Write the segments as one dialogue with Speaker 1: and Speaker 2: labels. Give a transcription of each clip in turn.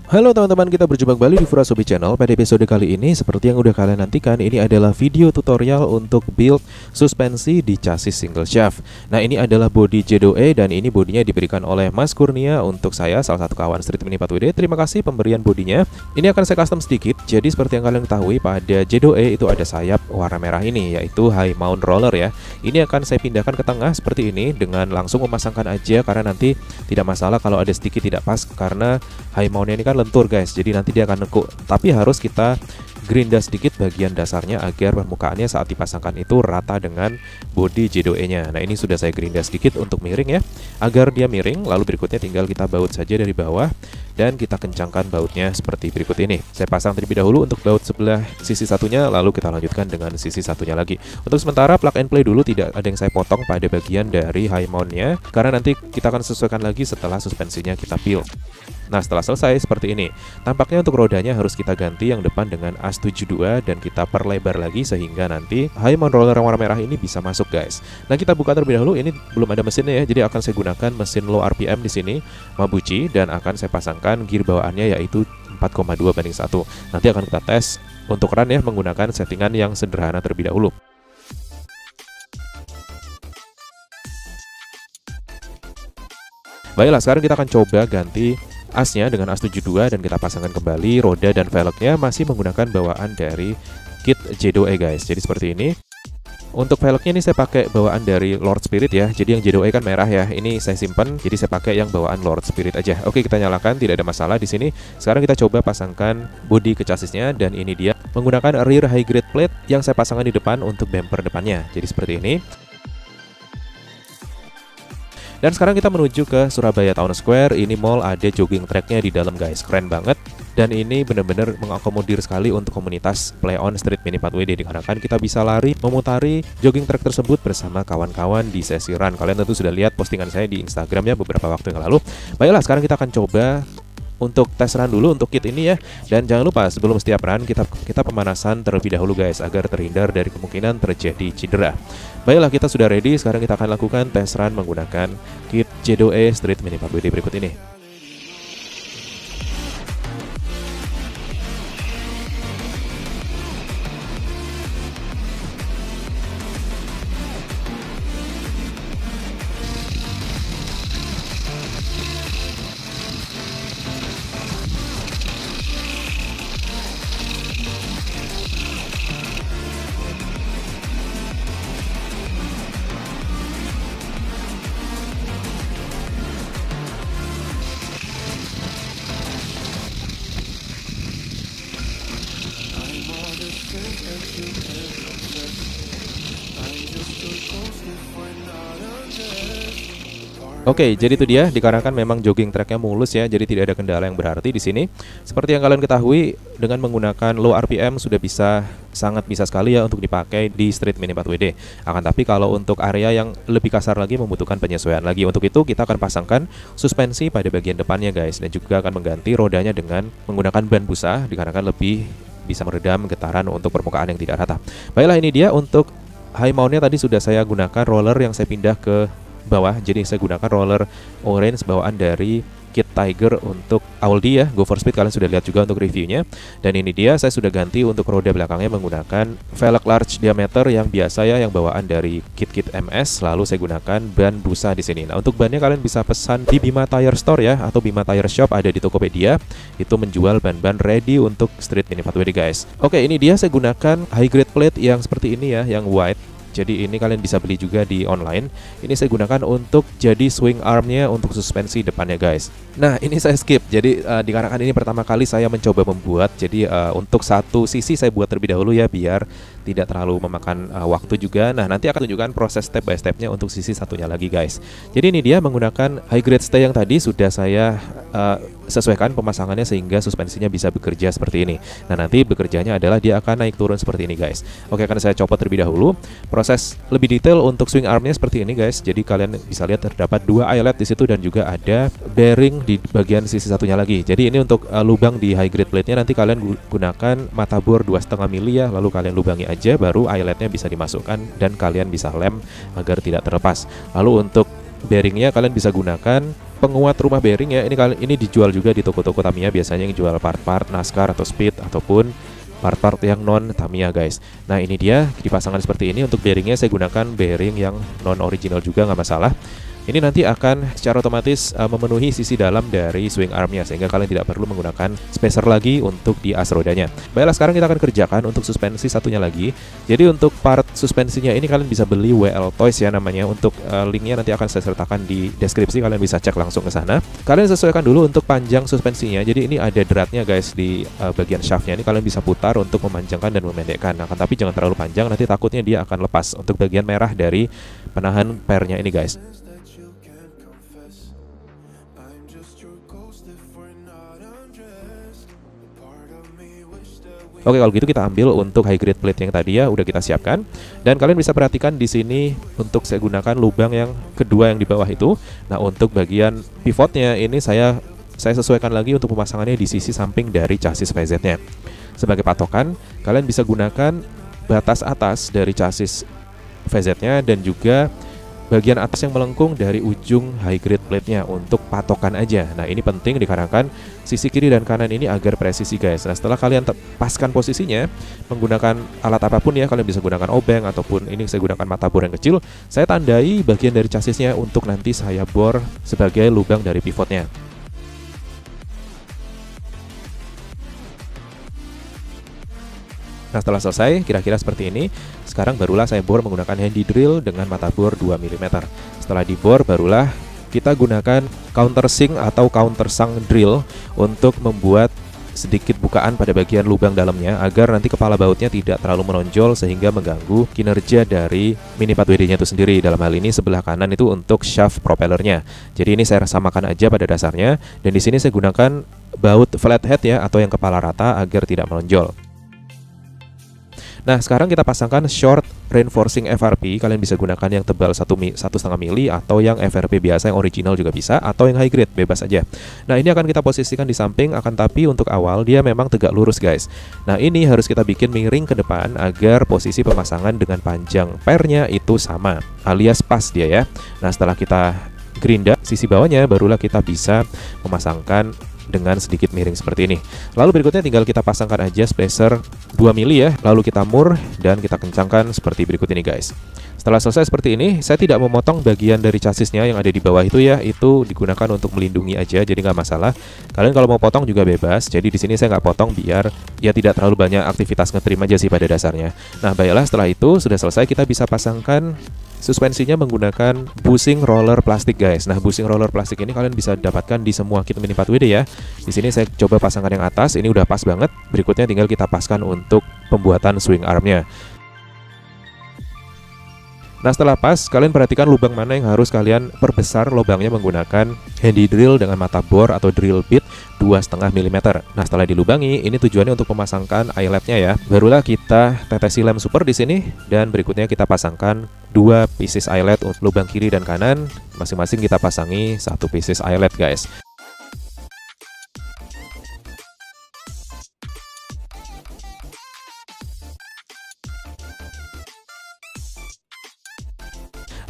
Speaker 1: Halo teman-teman, kita berjumpa kembali di Furasobi Channel. Pada episode kali ini, seperti yang udah kalian nantikan, ini adalah video tutorial untuk build suspensi di chassis single shaft. Nah, ini adalah bodi J2E dan ini bodinya diberikan oleh Mas Kurnia untuk saya, salah satu kawan Street Mini 4WD. Terima kasih pemberian bodinya. Ini akan saya custom sedikit. Jadi seperti yang kalian ketahui, pada J2E itu ada sayap warna merah ini, yaitu high mount roller ya. Ini akan saya pindahkan ke tengah seperti ini dengan langsung memasangkan aja, karena nanti tidak masalah kalau ada sedikit tidak pas, karena high mountnya ini kan lentur guys, jadi nanti dia akan nekuk. Tapi harus kita gerinda sedikit bagian dasarnya agar permukaannya saat dipasangkan itu rata dengan bodi J2E nya. Nah, ini sudah saya gerinda sedikit untuk miring ya, agar dia miring. Lalu berikutnya tinggal kita baut saja dari bawah dan kita kencangkan bautnya seperti berikut ini. Saya pasang terlebih dahulu untuk baut sebelah sisi satunya, lalu kita lanjutkan dengan sisi satunya lagi. Untuk sementara plug and play dulu, tidak ada yang saya potong pada bagian dari high mount-nya, karena nanti kita akan sesuaikan lagi setelah suspensinya kita build. Nah, setelah selesai seperti ini, tampaknya untuk rodanya harus kita ganti yang depan dengan AS72 dan kita perlebar lagi sehingga nanti high mount roller yang warna merah ini bisa masuk guys. Nah, kita buka terlebih dahulu. Ini belum ada mesinnya ya, jadi akan saya gunakan mesin low RPM di sini, Mabuchi, dan akan saya pasangkan gear bawaannya yaitu 4,2:1. Nanti akan kita tes untuk run ya menggunakan settingan yang sederhana terlebih dahulu. Baiklah, sekarang kita akan coba ganti asnya dengan AS72 dan kita pasangkan kembali. Roda dan velgnya masih menggunakan bawaan dari kit J2E guys. Jadi seperti ini. Untuk velgnya ini saya pakai bawaan dari Lord Spirit ya. Jadi yang J2E kan merah ya. Ini saya simpan, jadi saya pakai yang bawaan Lord Spirit aja. Oke, kita nyalakan, tidak ada masalah di sini. Sekarang kita coba pasangkan bodi ke chassisnya, dan ini dia menggunakan rear high grade plate yang saya pasangkan di depan untuk bumper depannya. Jadi seperti ini. Dan sekarang kita menuju ke Surabaya Town Square. Ini mall, ada jogging tracknya di dalam guys, keren banget. Dan ini benar-benar mengakomodir sekali untuk komunitas Play On Street Mini 4WD, dikarenakan kita bisa lari memutari jogging track tersebut bersama kawan-kawan di sesi run. Kalian tentu sudah lihat postingan saya di Instagram ya beberapa waktu yang lalu. Baiklah, sekarang kita akan coba untuk tes run dulu untuk kit ini ya. Dan jangan lupa sebelum setiap run kita pemanasan terlebih dahulu guys, agar terhindar dari kemungkinan terjadi cedera. Baiklah, kita sudah ready. Sekarang kita akan lakukan tes run menggunakan kit J2E Street Mini 4WD berikut ini. Oke, jadi itu dia, dikarenakan memang jogging tracknya mulus ya, jadi tidak ada kendala yang berarti di sini. Seperti yang kalian ketahui, dengan menggunakan low RPM sudah sangat bisa sekali ya untuk dipakai di Street Mini 4WD. Akan tapi kalau untuk area yang lebih kasar lagi membutuhkan penyesuaian lagi. Untuk itu kita akan pasangkan suspensi pada bagian depannya guys, dan juga akan mengganti rodanya dengan menggunakan ban busa, dikarenakan lebih bisa meredam getaran untuk permukaan yang tidak rata. Baiklah, ini dia untuk high mount-nya. Tadi sudah saya gunakan roller yang saya pindah ke bawah, jadi saya gunakan roller orange bawaan dari kit Tiger untuk Audi ya, Go for Speed. Kalian sudah lihat juga untuk reviewnya. Dan ini dia, saya sudah ganti untuk roda belakangnya menggunakan velg large diameter yang biasa ya, yang bawaan dari kit-kit MS. Lalu saya gunakan ban busa di sini. Nah, untuk bannya kalian bisa pesan di Bima Tire Store ya, atau Bima Tire Shop, ada di Tokopedia. Itu menjual ban-ban ready untuk Street Mini 4WD guys. Oke, ini dia, saya gunakan high grade plate yang seperti ini ya, yang white. Jadi ini kalian bisa beli juga di online. Ini saya gunakan untuk jadi swing armnya untuk suspensi depannya guys. Nah, ini saya skip. Jadi dikarenakan ini pertama kali saya mencoba membuat. Jadi untuk satu sisi saya buat terlebih dahulu ya, biar tidak terlalu memakan waktu juga. Nah, nanti akan tunjukkan proses step by stepnya untuk sisi satunya lagi guys. Jadi ini dia menggunakan high grade stay yang tadi sudah saya sesuaikan pemasangannya sehingga suspensinya bisa bekerja seperti ini. Nah, nanti bekerjanya adalah dia akan naik turun seperti ini guys. Oke, akan saya copot terlebih dahulu. Proses lebih detail untuk swing armnya seperti ini guys. Jadi kalian bisa lihat terdapat dua eyelet di situ dan juga ada bearing di bagian sisi satunya lagi. Jadi ini untuk lubang di high grade plate-nya nanti kalian gunakan mata bor 2,5 mili ya, lalu kalian lubangi aja, baru eyeletnya bisa dimasukkan dan kalian bisa lem agar tidak terlepas. Lalu untuk bearingnya kalian bisa gunakan penguat rumah bearing ya, ini dijual juga di toko-toko Tamiya, biasanya yang jual part-part NASCAR atau Speed ataupun part-part yang non Tamiya guys. Nah ini dia dipasangkan seperti ini. Untuk bearingnya saya gunakan bearing yang non original juga, nggak masalah. Ini nanti akan secara otomatis memenuhi sisi dalam dari swing armnya, sehingga kalian tidak perlu menggunakan spacer lagi untuk di as rodanya. Baiklah, sekarang kita akan kerjakan untuk suspensi satunya lagi. Jadi untuk part suspensinya ini kalian bisa beli WL Toys ya namanya. Untuk linknya nanti akan saya sertakan di deskripsi, kalian bisa cek langsung ke sana. Kalian sesuaikan dulu untuk panjang suspensinya. Jadi ini ada dratnya guys di bagian shaftnya. Ini kalian bisa putar untuk memanjangkan dan memendekkan. Nah, tapi jangan terlalu panjang, nanti takutnya dia akan lepas. Untuk bagian merah dari penahan pernya ini guys. Oke, kalau gitu kita ambil untuk high grade plate yang tadi ya udah kita siapkan. Dan kalian bisa perhatikan di sini untuk saya gunakan lubang yang kedua yang di bawah itu. Nah, untuk bagian pivotnya ini saya sesuaikan lagi untuk pemasangannya di sisi samping dari chassis VZ-nya. Sebagai patokan, kalian bisa gunakan batas atas dari chassis VZ-nya dan juga bagian atas yang melengkung dari ujung high grade plate-nya untuk patokan aja. Nah, ini penting dikarenakan sisi kiri dan kanan ini agar presisi guys. Nah, setelah kalian paskan posisinya menggunakan alat apapun ya, kalian bisa gunakan obeng ataupun ini saya gunakan mata bor yang kecil. Saya tandai bagian dari chassisnya untuk nanti saya bor sebagai lubang dari pivotnya. Nah, setelah selesai kira-kira seperti ini, sekarang barulah saya bor menggunakan handy drill dengan mata bor 2 mm. Setelah dibor barulah kita gunakan countersink atau countersunk drill untuk membuat sedikit bukaan pada bagian lubang dalamnya agar nanti kepala bautnya tidak terlalu menonjol sehingga mengganggu kinerja dari mini 4WD-nya itu sendiri. Dalam hal ini sebelah kanan itu untuk shaft propellernya. Jadi ini saya samakan aja pada dasarnya, dan di sini saya gunakan baut flathead ya atau yang kepala rata agar tidak menonjol. Nah, sekarang kita pasangkan short reinforcing FRP. Kalian bisa gunakan yang tebal 1,5 mili atau yang FRP biasa yang original juga bisa, atau yang high grade, bebas aja. Nah, ini akan kita posisikan di samping, akan tapi untuk awal dia memang tegak lurus guys. Nah, ini harus kita bikin miring ke depan agar posisi pemasangan dengan panjang pernya itu sama, alias pas dia ya. Nah, setelah kita gerinda sisi bawahnya, barulah kita bisa memasangkan dengan sedikit miring seperti ini. Lalu berikutnya tinggal kita pasangkan aja spacer 2 mili ya, lalu kita mur dan kita kencangkan seperti berikut ini guys. Setelah selesai seperti ini, saya tidak memotong bagian dari chassisnya yang ada di bawah itu ya, itu digunakan untuk melindungi aja, jadi nggak masalah. Kalian kalau mau potong juga bebas, jadi di sini saya nggak potong biar ya tidak terlalu banyak aktivitas ngetrim aja sih pada dasarnya. Nah, baiklah, setelah itu sudah selesai, kita bisa pasangkan suspensinya menggunakan bushing roller plastik guys. Nah, bushing roller plastik ini kalian bisa dapatkan di semua kit mini 4WD ya. Di sini saya coba pasangkan yang atas, ini udah pas banget. Berikutnya tinggal kita paskan untuk pembuatan swing armnya. Nah, setelah pas, kalian perhatikan lubang mana yang harus kalian perbesar lubangnya menggunakan handy drill dengan mata bor atau drill bit 2,5 mm. Nah, setelah dilubangi, ini tujuannya untuk memasangkan eyeletnya ya. Barulah kita tetesi lem super di sini, dan berikutnya kita pasangkan 2 pieces eyelet untuk lubang kiri dan kanan. Masing-masing kita pasangi 1 pieces eyelet guys.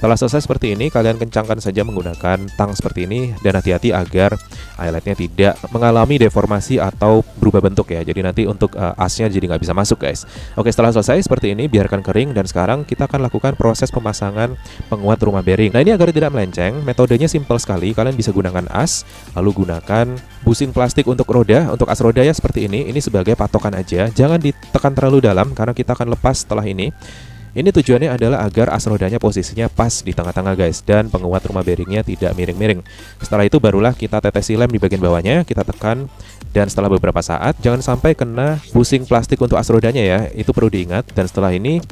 Speaker 1: Setelah selesai seperti ini, kalian kencangkan saja menggunakan tang seperti ini, dan hati-hati agar eyeletnya tidak mengalami deformasi atau berubah bentuk ya. Jadi nanti untuk asnya jadi nggak bisa masuk guys. Oke, setelah selesai seperti ini, biarkan kering, dan sekarang kita akan lakukan proses pemasangan penguat rumah bearing. Nah, ini agar tidak melenceng, metodenya simpel sekali. Kalian bisa gunakan as, lalu gunakan bushing plastik untuk roda, untuk as roda ya seperti ini. Ini sebagai patokan aja, jangan ditekan terlalu dalam karena kita akan lepas setelah ini. Ini tujuannya adalah agar as rodanya posisinya pas di tengah-tengah guys, dan penguat rumah bearingnya tidak miring-miring. Setelah itu barulah kita tetesi lem di bagian bawahnya, kita tekan, dan setelah beberapa saat jangan sampai kena bushing plastik untuk as rodanya ya, itu perlu diingat. Dan setelah ini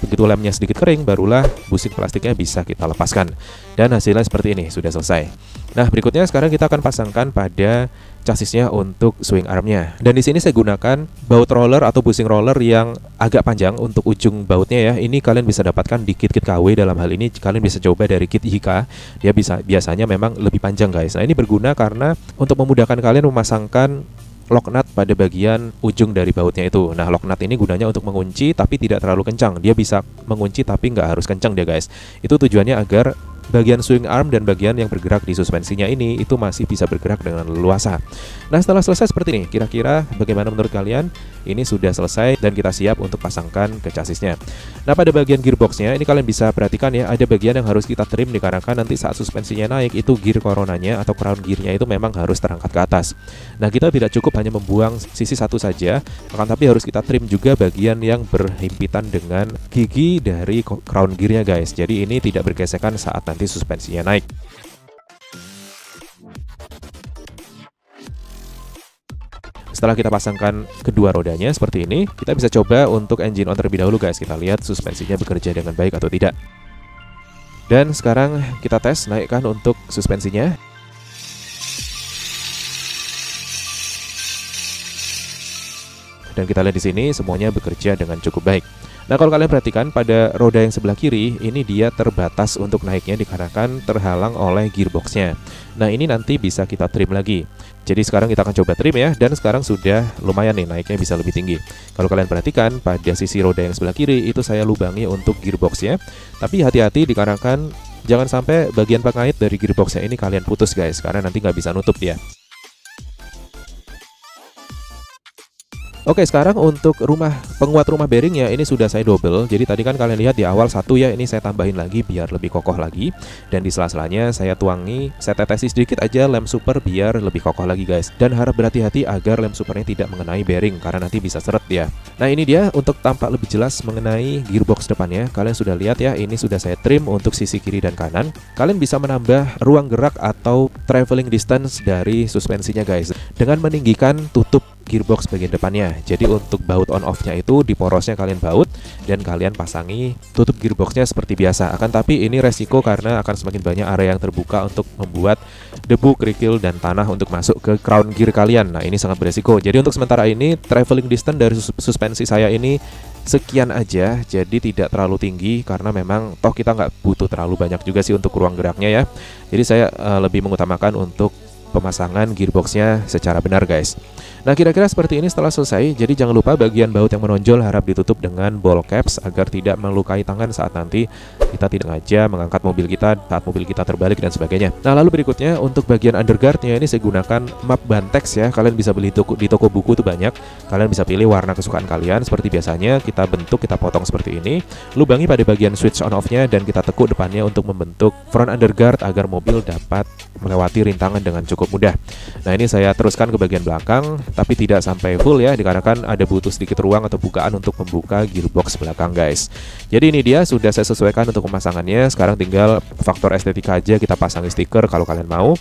Speaker 1: begitu lemnya sedikit kering, barulah bushing plastiknya bisa kita lepaskan, dan hasilnya seperti ini, sudah selesai. Nah, berikutnya sekarang kita akan pasangkan pada chassisnya untuk swing armnya. Dan di sini saya gunakan baut roller atau bushing roller yang agak panjang untuk ujung bautnya ya. Ini kalian bisa dapatkan di kit-kit KW. Dalam hal ini kalian bisa coba dari kit Hika. Dia biasanya memang lebih panjang guys. Nah, ini berguna karena untuk memudahkan kalian memasangkan lock nut pada bagian ujung dari bautnya itu. Nah, lock nut ini gunanya untuk mengunci tapi tidak terlalu kencang. Dia bisa mengunci tapi nggak harus kencang dia guys. Itu tujuannya agar bagian swing arm dan bagian yang bergerak di suspensinya ini itu masih bisa bergerak dengan leluasa. Nah, setelah selesai seperti ini, kira-kira bagaimana menurut kalian? Ini sudah selesai dan kita siap untuk pasangkan ke chassisnya. Nah, pada bagian gearboxnya ini kalian bisa perhatikan ya, ada bagian yang harus kita trim dikarenakan nanti saat suspensinya naik itu gear coronanya atau crown gearnya itu memang harus terangkat ke atas. Nah, kita tidak cukup hanya membuang sisi satu saja, akan tapi harus kita trim juga bagian yang berhimpitan dengan gigi dari crown gearnya guys. Jadi ini tidak bergesekan saat nanti suspensinya naik. Setelah kita pasangkan kedua rodanya seperti ini, kita bisa coba untuk engine on terlebih dahulu guys. Kita lihat suspensinya bekerja dengan baik atau tidak. Dan sekarang kita tes naikkan untuk suspensinya. Dan kita lihat di sini semuanya bekerja dengan cukup baik. Nah, kalau kalian perhatikan pada roda yang sebelah kiri, ini dia terbatas untuk naiknya dikarenakan terhalang oleh gearboxnya. Nah, ini nanti bisa kita trim lagi. Jadi sekarang kita akan coba trim ya, dan sekarang sudah lumayan nih naiknya bisa lebih tinggi. Kalau kalian perhatikan pada sisi roda yang sebelah kiri itu saya lubangi untuk gearboxnya. Tapi hati-hati dikarenakan jangan sampai bagian pengait dari gearboxnya ini kalian putus guys, karena nanti nggak bisa nutup ya. Oke, sekarang untuk penguat rumah bearingnya ini sudah saya double. Jadi tadi kan kalian lihat di awal satu ya, ini saya tambahin lagi biar lebih kokoh lagi. Dan di sela-selanya saya tuangi, saya tetesi sedikit aja lem super biar lebih kokoh lagi guys. Dan harap berhati-hati agar lem supernya tidak mengenai bearing karena nanti bisa seret ya. Nah, ini dia untuk tampak lebih jelas mengenai gearbox depannya. Kalian sudah lihat ya, ini sudah saya trim untuk sisi kiri dan kanan. Kalian bisa menambah ruang gerak atau traveling distance dari suspensinya guys, dengan meninggikan tutup gearbox bagian depannya. Jadi untuk baut on off-nya itu di porosnya kalian baut dan kalian pasangi tutup gearboxnya seperti biasa. Akan tapi ini resiko karena akan semakin banyak area yang terbuka untuk membuat debu, kerikil, dan tanah untuk masuk ke crown gear kalian. Nah, ini sangat beresiko. Jadi untuk sementara ini traveling distance dari suspensi saya ini sekian aja, jadi tidak terlalu tinggi karena memang toh kita nggak butuh terlalu banyak juga sih untuk ruang geraknya ya. Jadi saya lebih mengutamakan untuk pemasangan gearboxnya secara benar guys. Nah, kira-kira seperti ini setelah selesai. Jadi jangan lupa bagian baut yang menonjol harap ditutup dengan ball caps agar tidak melukai tangan saat nanti kita tidak sengaja mengangkat mobil kita saat mobil kita terbalik dan sebagainya. Nah, lalu berikutnya untuk bagian underguardnya ini saya gunakan map Bantex ya. Kalian bisa beli di toko buku itu banyak. Kalian bisa pilih warna kesukaan kalian. Seperti biasanya kita bentuk, kita potong seperti ini. Lubangi pada bagian switch on off-nya dan kita tekuk depannya untuk membentuk front underguard agar mobil dapat melewati rintangan dengan cukup mudah. Nah, ini saya teruskan ke bagian belakang, tapi tidak sampai full ya, dikarenakan ada butuh sedikit ruang atau bukaan untuk membuka gearbox belakang guys. Jadi ini dia sudah saya sesuaikan untuk pemasangannya. Sekarang tinggal faktor estetika aja, kita pasangi stiker kalau kalian mau.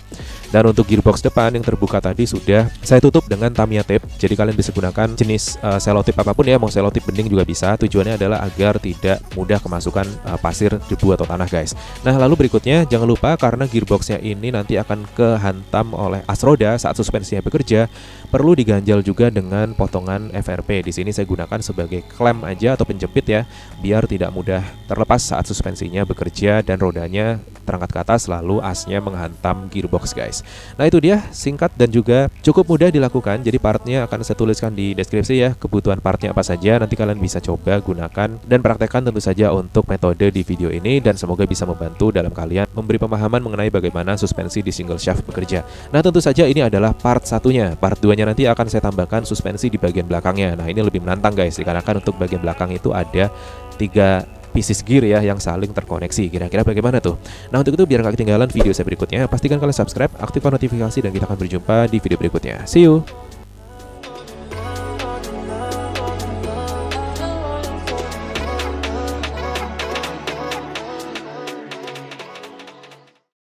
Speaker 1: Dan untuk gearbox depan yang terbuka tadi sudah saya tutup dengan Tamiya tape. Jadi kalian bisa gunakan jenis selotip apapun ya, mau selotip bening juga bisa. Tujuannya adalah agar tidak mudah kemasukan pasir, debu atau tanah guys. Nah, lalu berikutnya jangan lupa karena gearboxnya ini nanti akan kehantam oleh as roda saat suspensinya bekerja, perlu diganjal juga dengan potongan FRP. Di sini saya gunakan sebagai klem aja atau penjepit ya, biar tidak mudah terlepas saat suspensinya bekerja dan rodanya terangkat ke atas lalu asnya menghantam gearbox guys. Nah, itu dia singkat dan juga cukup mudah dilakukan. Jadi partnya akan saya tuliskan di deskripsi ya, kebutuhan partnya apa saja. Nanti kalian bisa coba gunakan dan praktekkan tentu saja untuk metode di video ini, dan semoga bisa membantu dalam kalian memberi pemahaman mengenai bagaimana suspensi di single shaft bekerja. Nah, tentu saja ini adalah part satunya. Part 2-nya nanti akan saya tambahkan suspensi di bagian belakangnya. Nah, ini lebih menantang guys, dikarenakan untuk bagian belakang itu ada 3 pieces gear ya yang saling terkoneksi. Kira-kira bagaimana tuh? Nah, untuk itu biar nggak ketinggalan video saya berikutnya, pastikan kalian subscribe, aktifkan notifikasi, dan kita akan berjumpa di video berikutnya. See you!